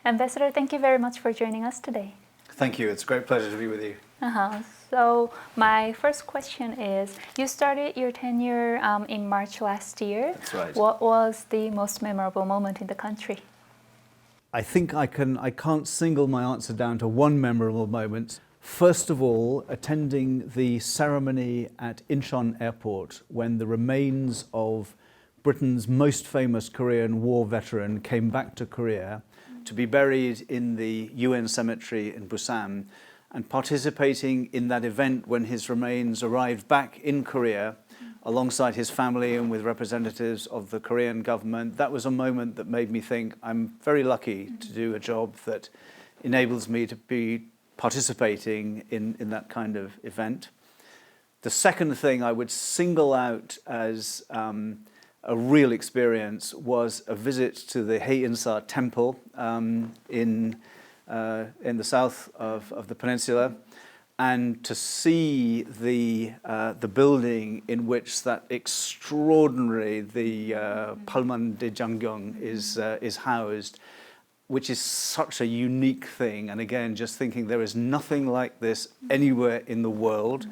Ambassador, thank you very much for joining us today. Thank you. It's a great pleasure to be with you. So my first question is, you started your tenure in March last year. That's right. What was the most memorable moment in the country? I think I can't single my answer down to one memorable moment. First of all, attending the ceremony at Incheon Airport when the remains of Britain's most famous Korean war veteran came back to Korea to be buried in the UN cemetery in Busan, and participating in that event when his remains arrived back in Korea alongside his family and with representatives of the Korean government. That was a moment that made me think I'm very lucky to do a job that enables me to be participating in that kind of event. The second thing I would single out as a real experience was a visit to the Haeinsa Temple in the south of the peninsula, and to see the building in which that extraordinary Palman Daejanggung is housed, which is such a unique thing. And again, just thinking there is nothing like this anywhere in the world.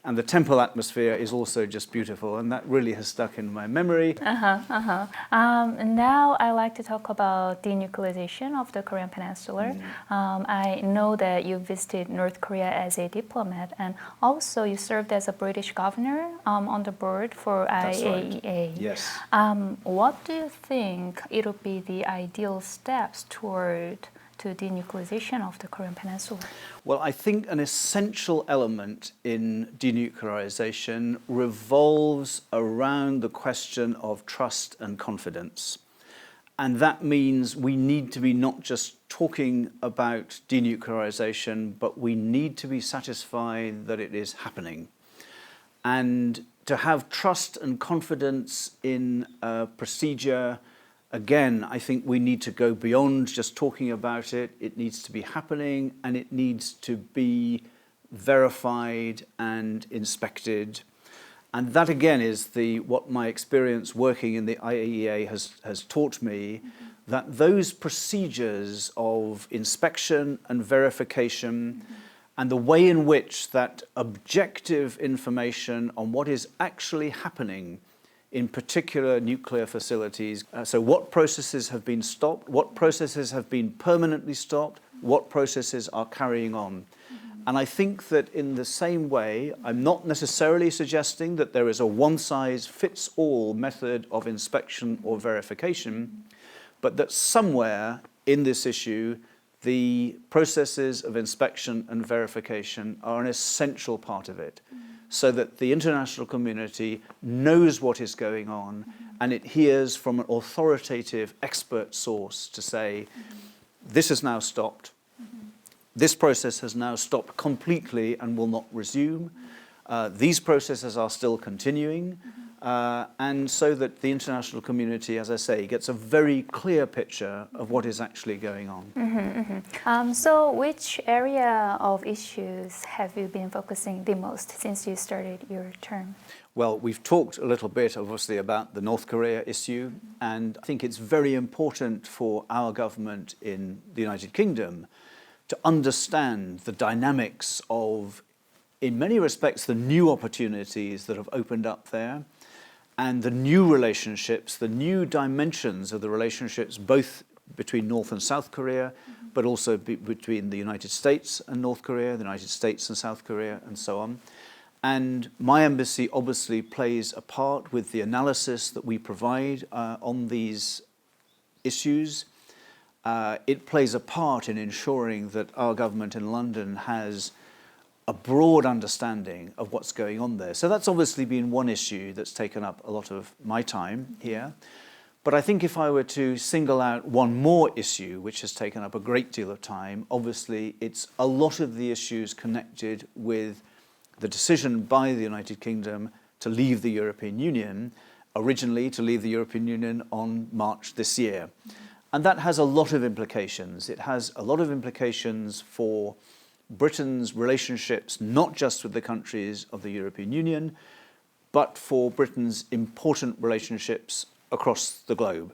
And the temple atmosphere is also just beautiful, and that really has stuck in my memory. Now I like to talk about denuclearization of the Korean Peninsula. I know that you visited North Korea as a diplomat, and also you served as a British governor on the board for IAEA. Right. Yes. What do you think it would be the ideal steps toward to denuclearization of the Korean Peninsula? Well, I think an essential element in denuclearization revolves around the question of trust and confidence. And that means we need to be not just talking about denuclearization, but we need to be satisfied that it is happening. And to have trust and confidence in a procedure, again, I think we need to go beyond just talking about it. It needs to be happening, and it needs to be verified and inspected. And that, again, is what my experience working in the IAEA has taught me, that those procedures of inspection and verification and the way in which that objective information on what is actually happening in particular nuclear facilities. So what processes have been stopped, what processes have been permanently stopped, what processes are carrying on. And I think that in the same way, I'm not necessarily suggesting that there is a one-size-fits-all method of inspection or verification, but that somewhere in this issue, the processes of inspection and verification are an essential part of it, so that the international community knows what is going on and it hears from an authoritative expert source to say, this has now stopped, this process has now stopped completely and will not resume, these processes are still continuing, and so that the international community, as I say, gets a very clear picture of what is actually going on. So which area of issues have you been focusing the most since you started your term? Well, we've talked a little bit, obviously, about the North Korea issue, and I think it's very important for our government in the United Kingdom to understand the dynamics of, in many respects, the new opportunities that have opened up there, and the new relationships, the new dimensions of the relationships, both between North and South Korea, but also between the United States and North Korea, the United States and South Korea, and so on. And my embassy obviously plays a part with the analysis that we provide on these issues. It plays a part in ensuring that our government in London has a broad understanding of what's going on there. So that's obviously been one issue that's taken up a lot of my time here. But I think if I were to single out one more issue, which has taken up a great deal of time, obviously it's a lot of the issues connected with the decision by the United Kingdom to leave the European Union, originally to leave the European Union on March this year. And that has a lot of implications. It has a lot of implications for Britain's relationships, not just with the countries of the European Union, but for Britain's important relationships across the globe.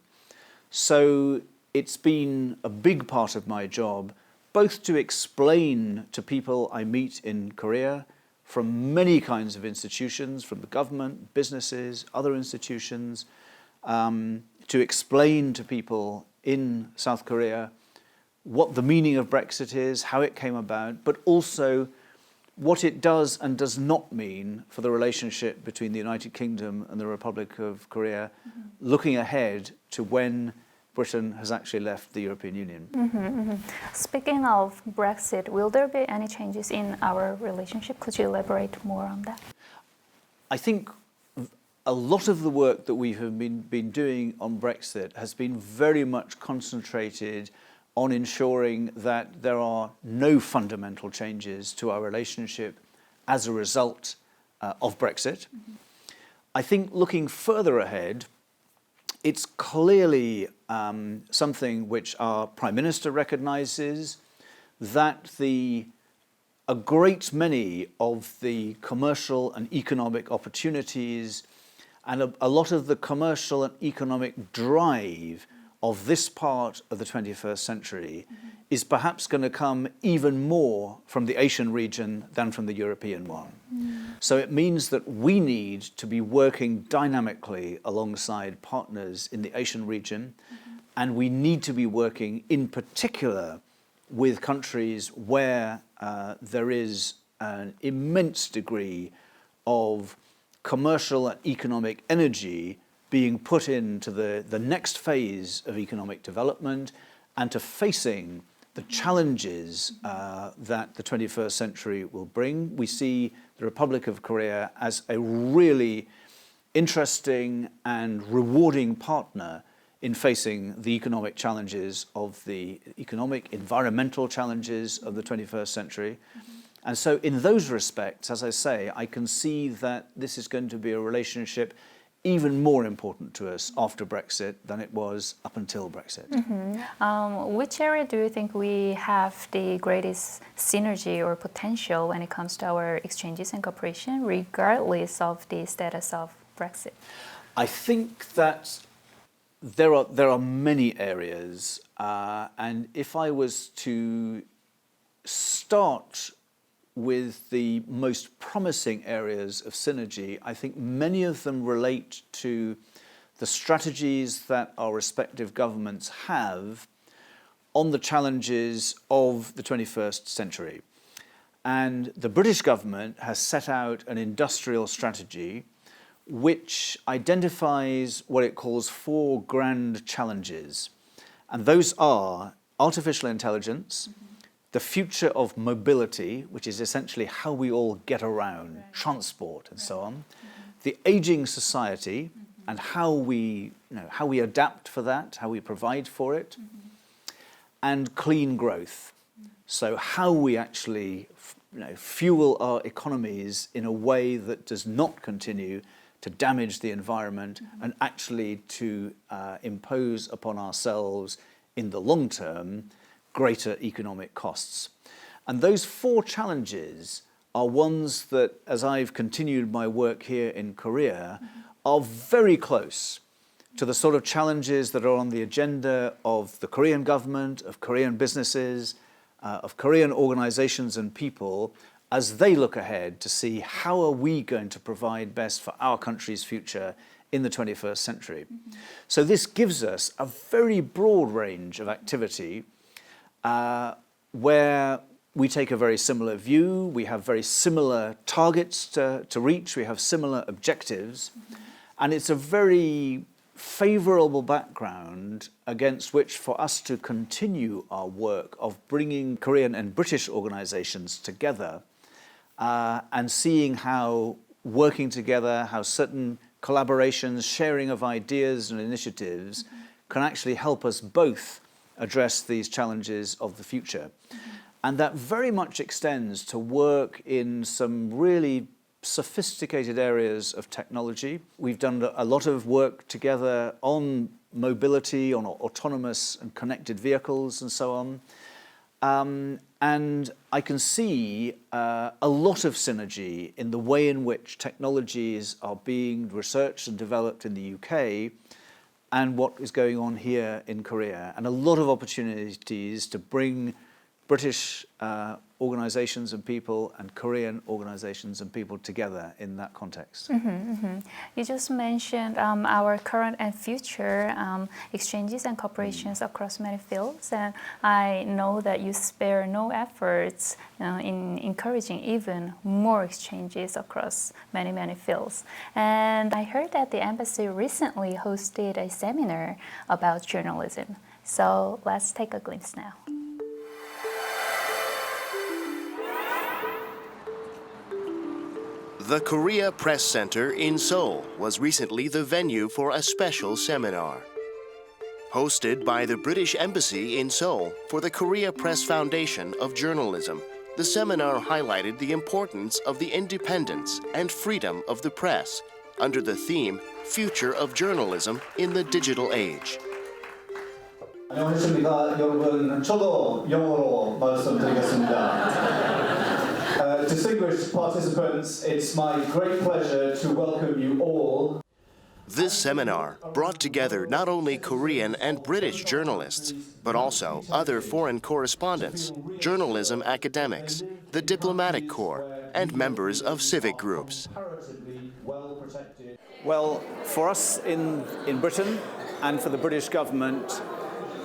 So it's been a big part of my job, both to explain to people I meet in Korea from many kinds of institutions, from the government, businesses, other institutions, to explain to people in South Korea what the meaning of Brexit is, how it came about, but also what it does and does not mean for the relationship between the United Kingdom and the Republic of Korea, looking ahead to when Britain has actually left the European Union. Speaking of Brexit, will there be any changes in our relationship? Could you elaborate more on that? I think a lot of the work that we have been doing on Brexit has been very much concentrated on ensuring that there are no fundamental changes to our relationship as a result of Brexit. I think looking further ahead, it's clearly something which our Prime Minister recognises, that a great many of the commercial and economic opportunities and a lot of the commercial and economic drive of this part of the 21st century is perhaps going to come even more from the Asian region than from the European one. So it means that we need to be working dynamically alongside partners in the Asian region, and we need to be working in particular with countries where there is an immense degree of commercial and economic energy being put into the next phase of economic development and to facing the challenges that the 21st century will bring. We see the Republic of Korea as a really interesting and rewarding partner in facing the economic challenges of the economic, environmental challenges of the 21st century. And so in those respects, as I say, I can see that this is going to be a relationship even more important to us after Brexit than it was up until Brexit. Which area do you think we have the greatest synergy or potential when it comes to our exchanges and cooperation, regardless of the status of Brexit? I think that there are many areas, and if I was to start with the most promising areas of synergy, I think many of them relate to the strategies that our respective governments have on the challenges of the 21st century. And the British government has set out an industrial strategy which identifies what it calls 4 grand challenges. And those are artificial intelligence, the future of mobility, which is essentially how we all get around, transport and so on, the aging society and how we adapt for that, how we provide for it, and clean growth. So how we actually fuel our economies in a way that does not continue to damage the environment and actually to impose upon ourselves in the long term greater economic costs. And those 4 challenges are ones that, as I've continued my work here in Korea, are very close to the sort of challenges that are on the agenda of the Korean government, of Korean businesses, of Korean organizations and people, as they look ahead to see how are we going to provide best for our country's future in the 21st century. So this gives us a very broad range of activity where we take a very similar view, we have very similar targets to reach, we have similar objectives, and it's a very favourable background against which for us to continue our work of bringing Korean and British organisations together and seeing how working together, how certain collaborations, sharing of ideas and initiatives can actually help us both address these challenges of the future. And that very much extends to work in some really sophisticated areas of technology. We've done a lot of work together on mobility, on autonomous and connected vehicles and so on. And I can see a lot of synergy in the way in which technologies are being researched and developed in the UK and what is going on here in Korea, and a lot of opportunities to bring British organizations and people and Korean organizations and people together in that context. You just mentioned our current and future exchanges and cooperations across many fields, and I know that you spare no efforts in encouraging even more exchanges across many fields. And I heard that the embassy recently hosted a seminar about journalism. So let's take a glimpse now. The Korea Press Center in Seoul was recently the venue for a special seminar. Hosted by the British Embassy in Seoul for the Korea Press Foundation of Journalism, the seminar highlighted the importance of the independence and freedom of the press under the theme Future of Journalism in the Digital Age. 안녕하십니까 여러분. 저도 영어로 말씀드리겠습니다. Distinguished participants, it's my great pleasure to welcome you all. This seminar brought together not only Korean and British journalists, but also other foreign correspondents, journalism academics, the diplomatic corps, and members of civic groups. Well, for us in Britain and for the British government,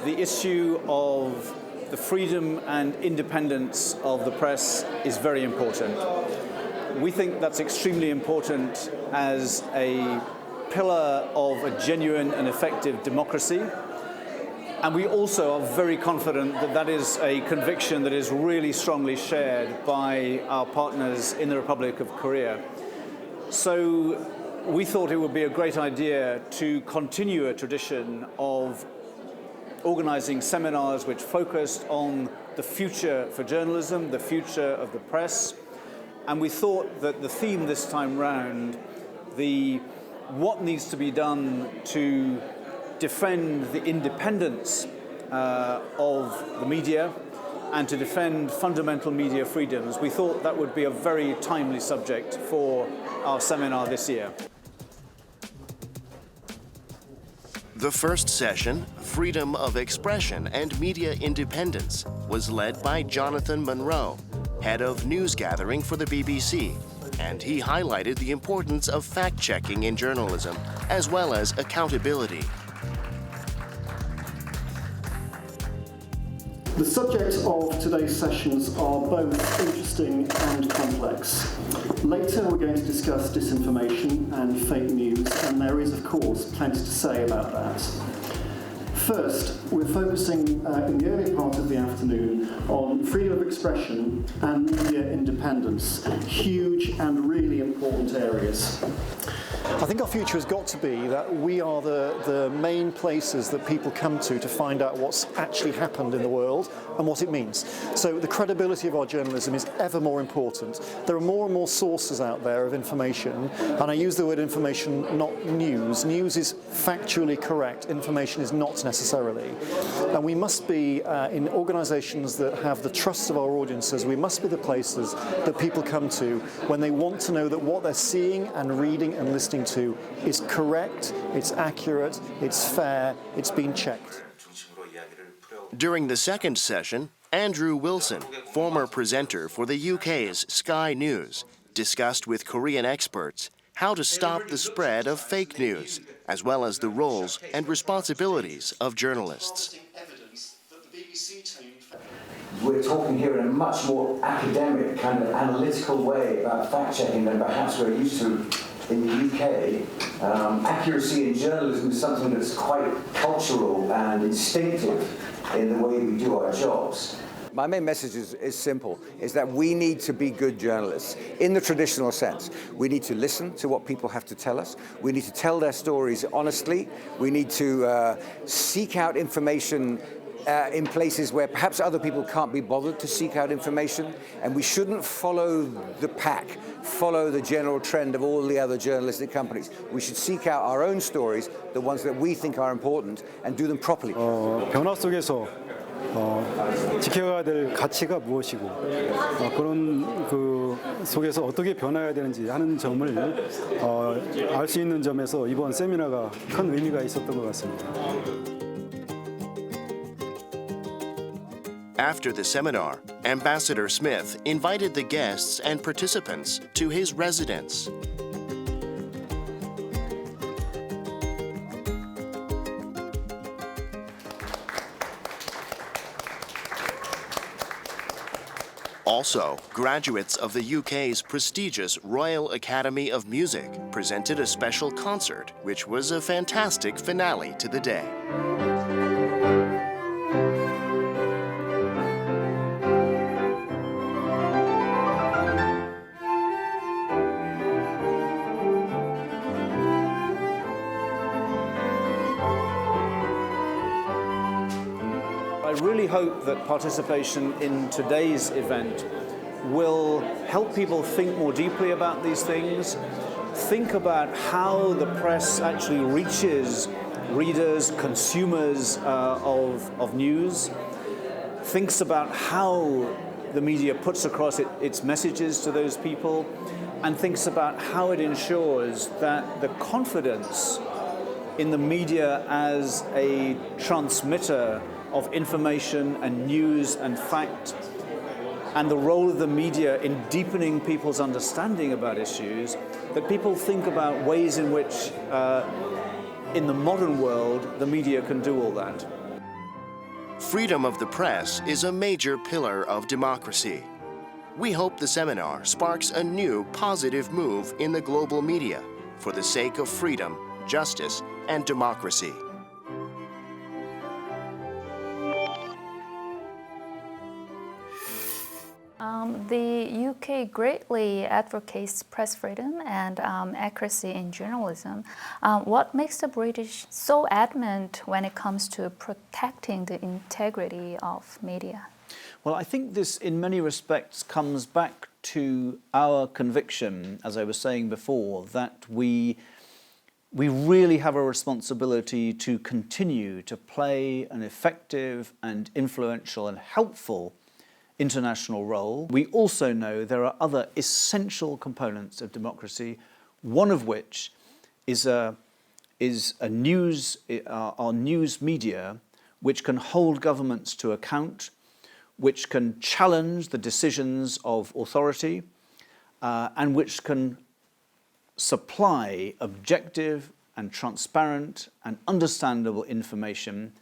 the issue of the freedom and independence of the press is very important. We think that's extremely important as a pillar of a genuine and effective democracy. And we also are very confident that that is a conviction that is really strongly shared by our partners in the Republic of Korea. So we thought it would be a great idea to continue a tradition of organizing seminars which focused on the future for journalism, the future of the press. And we thought that the theme this time round, what needs to be done to defend the independence of the media and to defend fundamental media freedoms, we thought that would be a very timely subject for our seminar this year. The first session, Freedom of Expression and Media Independence, was led by Jonathan Monroe, head of news gathering for the BBC, and he highlighted the importance of fact-checking in journalism, as well as accountability. The subjects of today's sessions are both interesting and complex. Later we're going to discuss disinformation and fake news, and there is, of course, plenty to say about that. First, we're focusing in the early part of the afternoon on freedom of expression and media independence, huge and really important areas. I think our future has got to be that we are the main places that people come to find out what's actually happened in the world and what it means. So the credibility of our journalism is ever more important. There are more and more sources out there of information, and I use the word information, not news. News is factually correct, information is not necessarily. And we must be, in organisations that have the trust of our audiences, we must be the places that people come to when they want to know that what they're seeing and reading and listening to is correct, it's accurate, it's fair, it's been checked. During the second session, Andrew Wilson, former presenter for the UK's Sky News, discussed with Korean experts how to stop the spread of fake news, as well as the roles and responsibilities of journalists. We're talking here in a much more academic, kind of analytical way about fact-checking than perhaps we're used to in the UK. Accuracy in journalism is something that's quite cultural and instinctive in the way we do our jobs. My main message is simple, is that we need to be good journalists in the traditional sense. We need to listen to what people have to tell us. We need to tell their stories honestly. We need to seek out information in places where perhaps other people can't be bothered to seek out information, and we shouldn't follow the pack, follow the general trend of all the other journalistic companies. We should seek out our own stories, the ones that we think are important, and do them properly. 변화 속에서 지켜가야 될 가치가 무엇이고 그런 그 속에서 어떻게 변화해야 되는지 하는 점을 알 수 있는 점에서 이번 세미나가 큰 의미가 있었던 것 같습니다. After the seminar, Ambassador Smith invited the guests and participants to his residence. Also, graduates of the UK's prestigious Royal Academy of Music presented a special concert, which was a fantastic finale to the day. I really hope that participation in today's event will help people think more deeply about these things, think about how the press actually reaches readers, consumers of news, thinks about how the media puts across its messages to those people, and thinks about how it ensures that the confidence in the media as a transmitter of information and news and fact, and the role of the media in deepening people's understanding about issues, that people think about ways in which, in the modern world, the media can do all that. Freedom of the press is a major pillar of democracy. We hope the seminar sparks a new positive move in the global media for the sake of freedom, justice, and democracy. The UK greatly advocates press freedom and accuracy in journalism. What makes the British so adamant when it comes to protecting the integrity of media? Well, I think this, in many respects, comes back to our conviction, as I was saying before, that we really have a responsibility to continue to play an effective and influential and helpful international role. We also know there are other essential components of democracy, one of which is our news media, which can hold governments to account, which can challenge the decisions of authority, and which can supply objective and transparent and understandable information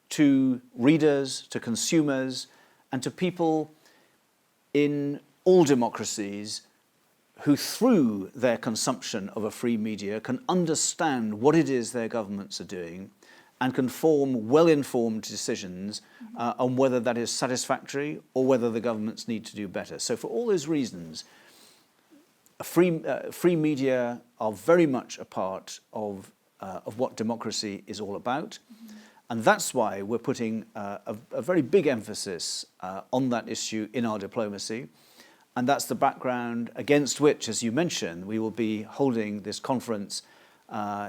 to readers, to consumers, and to people in all democracies who, through their consumption of a free media, can understand what it is their governments are doing and can form well-informed decisions on whether that is satisfactory or whether the governments need to do better. So for all those reasons, free media are very much a part of what democracy is all about. And that's why we're putting a very big emphasis on that issue in our diplomacy. And that's the background against which, as you mentioned, we will be holding this conference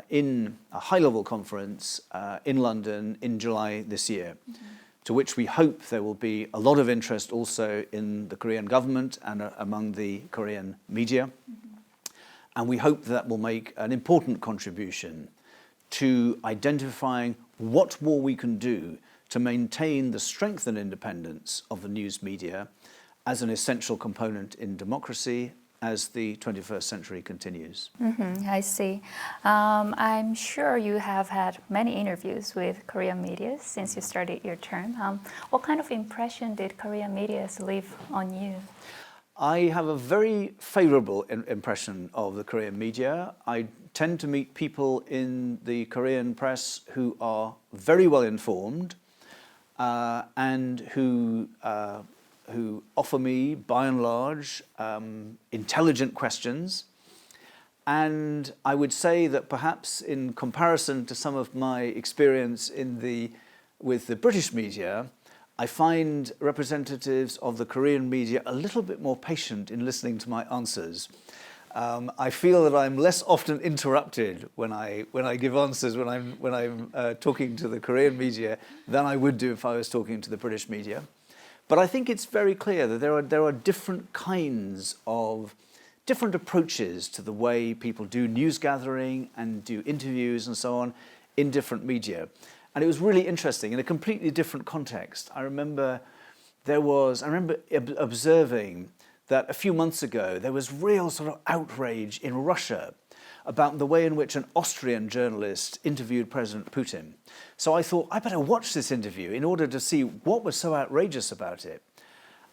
in a high-level conference in London in July this year, to which we hope there will be a lot of interest also in the Korean government and among the Korean media. And we hope that will make an important contribution to identifying what more we can do to maintain the strength and independence of the news media as an essential component in democracy as the 21st century continues. I see. I'm sure you have had many interviews with Korean media since you started your term. What kind of impression did Korean media leave on you? I have a very favorable impression of the Korean media. I tend to meet people in the Korean press who are very well informed, and who offer me, by and large, intelligent questions. And I would say that perhaps in comparison to some of my experience with the British media, I find representatives of the Korean media a little bit more patient in listening to my answers. I feel that I'm less often interrupted when I give answers when I'm talking to the Korean media than I would do if I was talking to the British media. But I think it's very clear that there are different kinds of different approaches to the way people do news gathering and do interviews and so on in different media. And it was really interesting in a completely different context. I remember observing that a few months ago there was real sort of outrage in Russia about the way in which an Austrian journalist interviewed President Putin. So I thought, I better watch this interview in order to see what was so outrageous about it.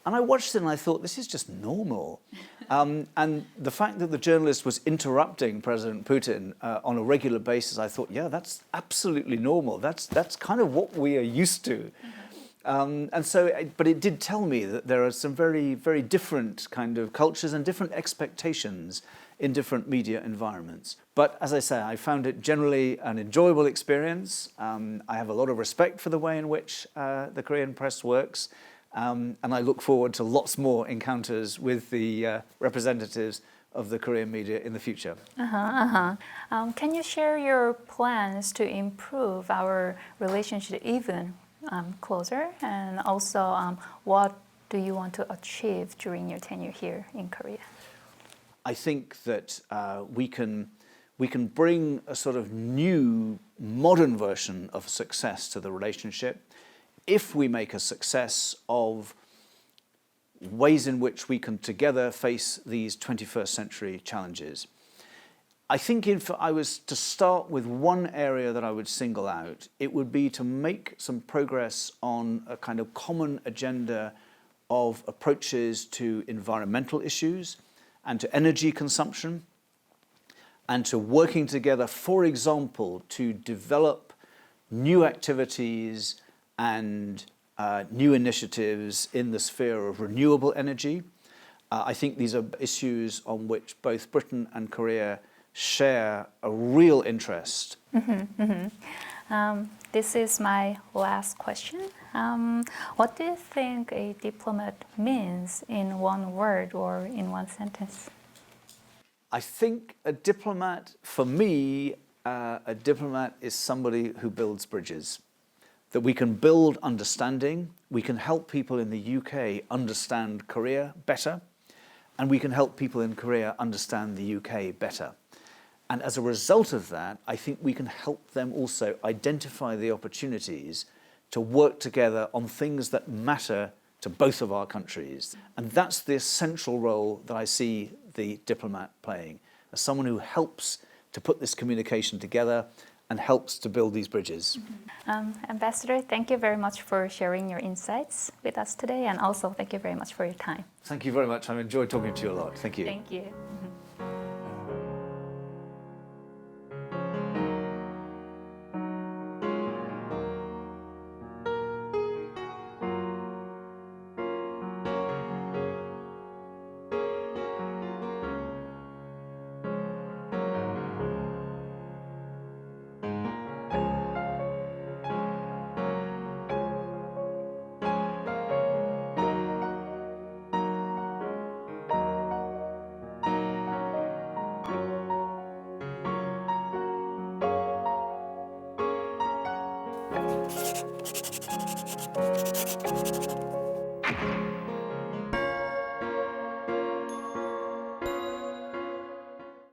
And I watched it and I thought, this is just normal. And the fact that the journalist was interrupting President Putin on a regular basis, I thought, yeah, that's absolutely normal. That's kind of what we are used to. But it did tell me that there are some very, very different kind of cultures and different expectations in different media environments. But as I say, I found it generally an enjoyable experience. I have a lot of respect for the way in which the Korean press works. And I look forward to lots more encounters with the representatives of the Korean media in the future. Can you share your plans to improve our relationship even closer? And also, what do you want to achieve during your tenure here in Korea? I think that we can bring a sort of new, modern version of success to the relationship if we make a success of ways in which we can together face these 21st century challenges. I think if I was to start with one area that I would single out, it would be to make some progress on a kind of common agenda of approaches to environmental issues and to energy consumption and to working together, for example, to develop new activities and new initiatives in the sphere of renewable energy. I think these are issues on which both Britain and Korea share a real interest. This is my last question. What do you think a diplomat means in one word or in one sentence? I think a diplomat, for me, a diplomat is somebody who builds bridges. That we can build understanding, we can help people in the UK understand Korea better, and we can help people in Korea understand the UK better. And as a result of that, I think we can help them also identify the opportunities to work together on things that matter to both of our countries. And that's the essential role that I see the diplomat playing, as someone who helps to put this communication together and helps to build these bridges. Ambassador, thank you very much for sharing your insights with us today, and also thank you very much for your time. Thank you very much. I've enjoyed talking to you a lot. Thank you. Thank you.